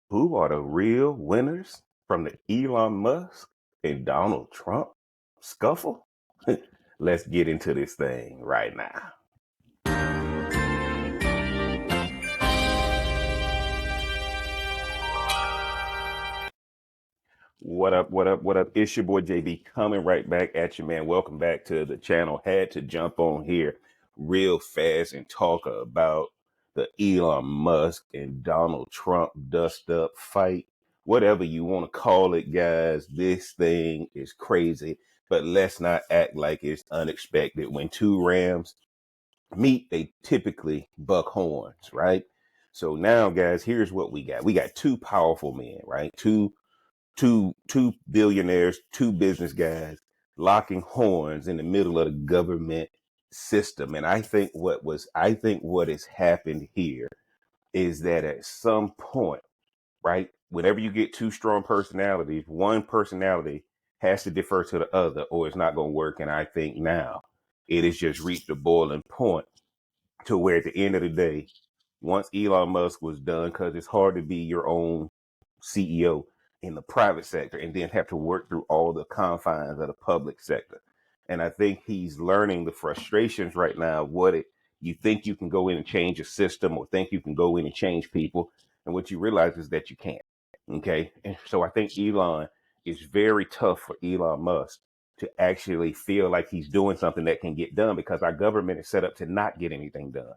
Who are the real winners from the Elon Musk and Donald Trump scuffle? Let's get into this thing right now. What up, what up, what up? It's your boy JB coming right back at you, man. Welcome back to the channel. Had to jump on here real fast and talk about the Elon Musk and Donald Trump dust up fight. Whatever you want to call it, guys. This thing is crazy, but let's not act like it's unexpected. When two rams meet, they typically buck horns, right? So now, guys, here's what we got. We got two powerful men, right? Two billionaires, two business guys locking horns in the middle of the government system. And I think what has happened here is that at some point, right, whenever you get two strong personalities, one personality has to defer to the other or it's not going to work. And I think now it has just reached a boiling point to where at the end of the day, once Elon Musk was done, because it's hard to be your own CEO in the private sector and then have to work through all the confines of the public sector. And I think he's learning the frustrations right now of what it you think you can go in and change a system or think you can go in and change people. And what you realize is that you can't. Okay. And so I think Elon is very tough for Elon Musk to actually feel like he's doing something that can get done because our government is set up to not get anything done.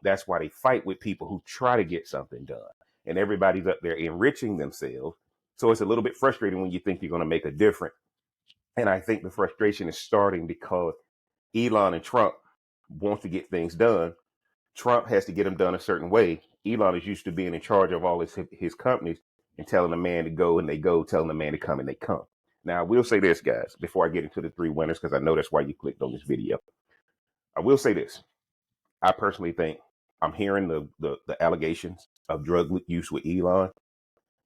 That's why they fight with people who try to get something done. And everybody's up there enriching themselves. So it's a little bit frustrating when you think you're going to make a difference. And I think the frustration is starting because Elon and Trump want to get things done. Trump has to get them done a certain way. Elon is used to being in charge of all his companies and telling the man to go and they go, telling the man to come and they come. Now, I will say this, guys, before I get into the three winners, because I know that's why you clicked on this video. I will say this. I personally think I'm hearing the allegations of drug use with Elon.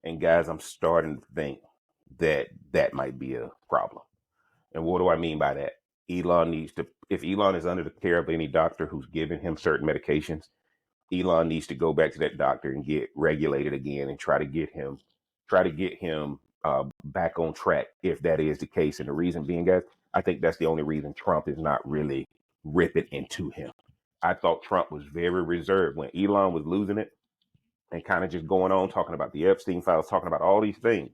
And guys, I'm starting to think that that might be a problem. And what do I mean by that? Elon needs to, if Elon is under the care of any doctor who's giving him certain medications, Elon needs to go back to that doctor and get regulated again and try to get him back on track if that is the case. And the reason being, guys, I think that's the only reason Trump is not really ripping into him. I thought Trump was very reserved when Elon was losing it and kind of just going on talking about the Epstein files, talking about all these things.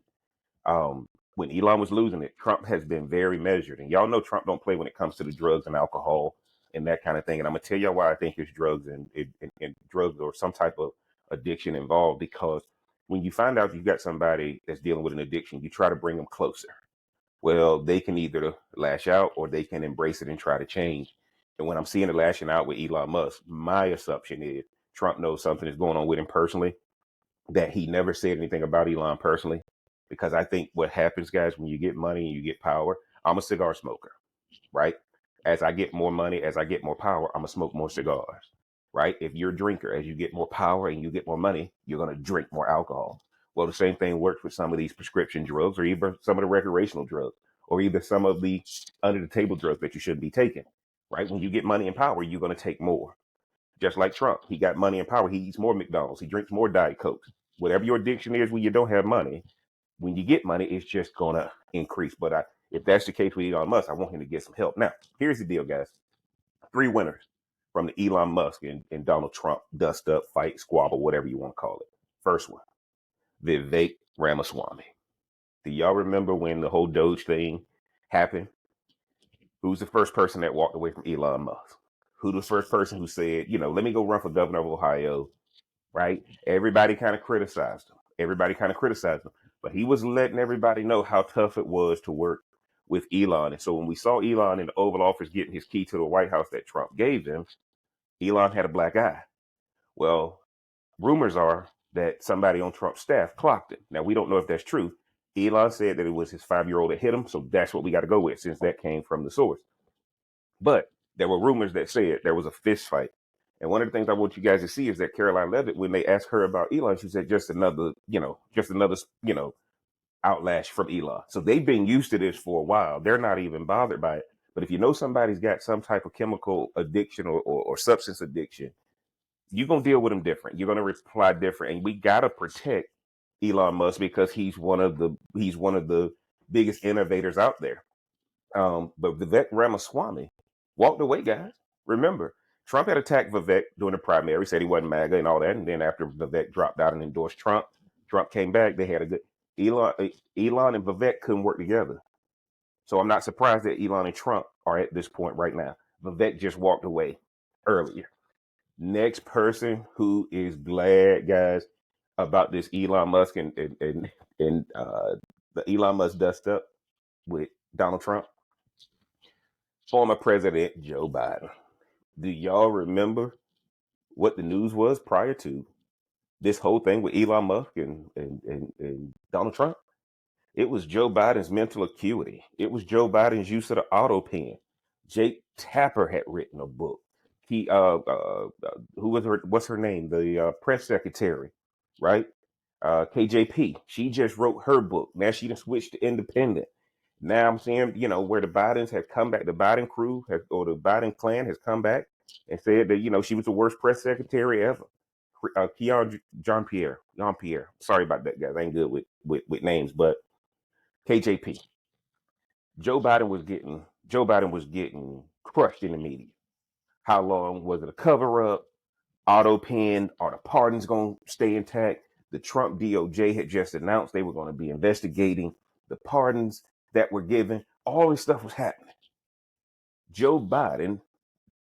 When Elon was losing it, Trump has been very measured. And y'all know Trump don't play when it comes to the drugs and alcohol and that kind of thing. And I'm going to tell y'all why I think there's drugs and drugs or some type of addiction involved. Because when you find out you've got somebody that's dealing with an addiction, you try to bring them closer. Well, they can either lash out or they can embrace it and try to change. And when I'm seeing the lashing out with Elon Musk, my assumption is Trump knows something is going on with him personally, that he never said anything about Elon personally. Because I think what happens, guys, when you get money and you get power, I'm a cigar smoker, right? As I get more money, as I get more power, I'm going to smoke more cigars, right? If you're a drinker, as you get more power and you get more money, you're going to drink more alcohol. Well, the same thing works with some of these prescription drugs or even some of the recreational drugs or either some of the under the table drugs that you shouldn't be taking, right? When you get money and power, you're going to take more. Just like Trump, he got money and power. He eats more McDonald's. He drinks more Diet Coke. Whatever your addiction is when you don't have money, when you get money, it's just going to increase. But if that's the case with Elon Musk, I want him to get some help. Now, here's the deal, guys. Three winners from the Elon Musk and Donald Trump dust up, fight, squabble, whatever you want to call it. First one, Vivek Ramaswamy. Do y'all remember when the whole Doge thing happened? Who's the first person that walked away from Elon Musk? Who's the first person who said, let me go run for governor of Ohio, right? Everybody kind of criticized him. But he was letting everybody know how tough it was to work with Elon. And so when we saw Elon in the Oval Office getting his key to the White House that Trump gave him, Elon had a black eye. Well, rumors are that somebody on Trump's staff clocked it. Now, we don't know if that's true. Elon said that it was his 5-year-old that hit him. So that's what we got to go with since that came from the source. But there were rumors that said there was a fist fight. And one of the things I want you guys to see is that Caroline Levitt, when they asked her about Elon, she said just another outlash from Elon. So they've been used to this for a while. They're not even bothered by it. But if you know somebody's got some type of chemical addiction or substance addiction, you're going to deal with them different. You're going to reply different. And we got to protect Elon Musk because he's one of the biggest innovators out there. But Vivek Ramaswamy walked away, guys. Remember, Trump had attacked Vivek during the primary, said he wasn't MAGA and all that. And then after Vivek dropped out and endorsed Trump, Trump came back. They had a good Elon and Vivek couldn't work together. So I'm not surprised that Elon and Trump are at this point right now. Vivek just walked away earlier. Next person who is glad, guys, about this Elon Musk and the Elon Musk dust up with Donald Trump, former President Joe Biden. Do y'all remember what the news was prior to this whole thing with Elon Musk and Donald Trump? It was Joe Biden's mental acuity. It was Joe Biden's use of the auto pen. Jake Tapper had written a book. He who was her? What's her name? The press secretary, right? KJP. She just wrote her book. Now she done switched to independent. Now I'm seeing, where the Bidens have come back, the Biden crew has, or the Biden clan has come back and said that, she was the worst press secretary ever. Keon Jean Pierre. Sorry about that, guys. I ain't good with names, but KJP. Joe Biden was getting crushed in the media. How long was it a cover up? Auto pen? Are the pardons going to stay intact? The Trump DOJ had just announced they were going to be investigating the pardons that were given. All this stuff was happening. Joe Biden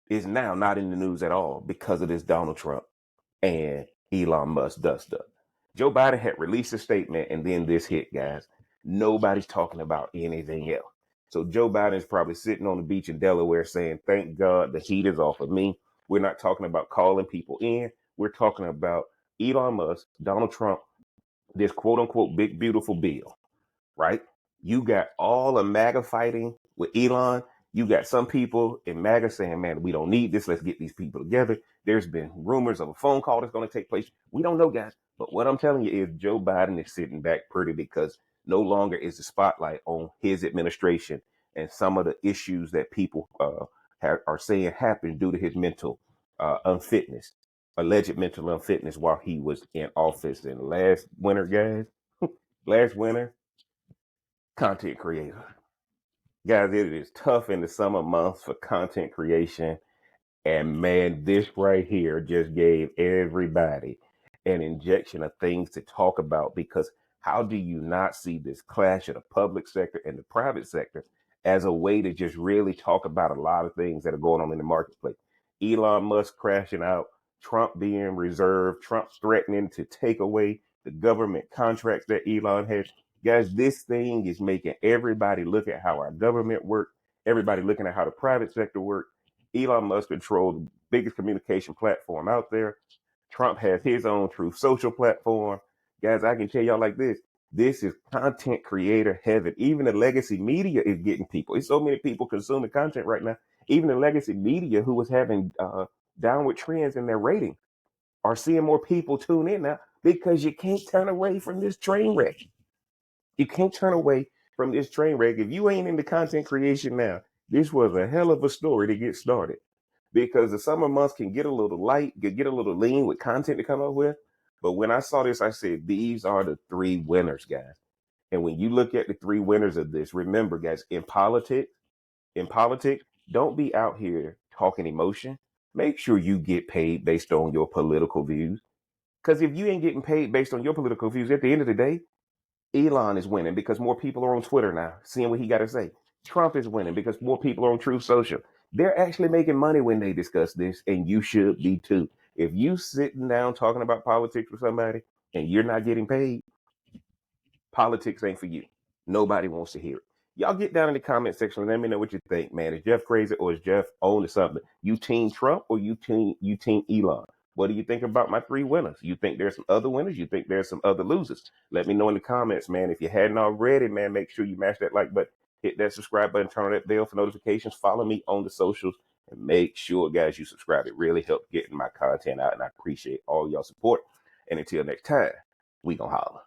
is now not in the news at all because of this Donald Trump and Elon Musk dust up. Joe Biden had released a statement and then this hit, guys. Nobody's talking about anything else. So Joe Biden's probably sitting on the beach in Delaware saying, thank God the heat is off of me. We're not talking about calling people in. We're talking about Elon Musk, Donald Trump, this quote unquote big, beautiful bill, right? You got all the MAGA fighting with Elon. You got some people in MAGA saying, man, we don't need this. Let's get these people together. There's been rumors of a phone call that's going to take place. We don't know, guys. But what I'm telling you is Joe Biden is sitting back pretty because no longer is the spotlight on his administration and some of the issues that people are saying happened due to his mental unfitness, alleged mental unfitness while he was in office. And last winter, guys, last winter, content creator. Guys, it is tough in the summer months for content creation. And man, this right here just gave everybody an injection of things to talk about because how do you not see this clash of the public sector and the private sector as a way to just really talk about a lot of things that are going on in the marketplace? Elon Musk crashing out, Trump being reserved, Trump threatening to take away the government contracts that Elon has. Guys, this thing is making everybody look at how our government works, everybody looking at how the private sector works. Elon Musk controls the biggest communication platform out there. Trump has his own Truth Social platform. Guys, I can tell y'all like this. This is content creator heaven. Even the legacy media is getting people. It's so many people consuming content right now. Even the legacy media who was having downward trends in their rating are seeing more people tune in now because you can't turn away from this train wreck. You can't turn away from this train wreck. If you ain't into content creation now, this was a hell of a story to get started because the summer months can get a little light, can get a little lean with content to come up with. But when I saw this, I said, these are the three winners, guys. And when you look at the three winners of this, remember, guys, in politics, don't be out here talking emotion. Make sure you get paid based on your political views. Because if you ain't getting paid based on your political views, at the end of the day, Elon is winning because more people are on Twitter now, seeing what he got to say. Trump is winning because more people are on Truth Social. They're actually making money when they discuss this, and you should be too. If you sitting down talking about politics with somebody and you're not getting paid, politics ain't for you. Nobody wants to hear it. Y'all get down in the comment section and let me know what you think, man. Is Jeff crazy or is Jeff on to something? You team Trump or you team Elon? What do you think about my three winners? You think there's some other winners? You think there's some other losers? Let me know in the comments, man. If you hadn't already, man, make sure you mash that like button, hit that subscribe button, turn on that bell for notifications, follow me on the socials, and make sure, guys, you subscribe. It really helps getting my content out, and I appreciate all y'all support. And until next time, we gonna holler.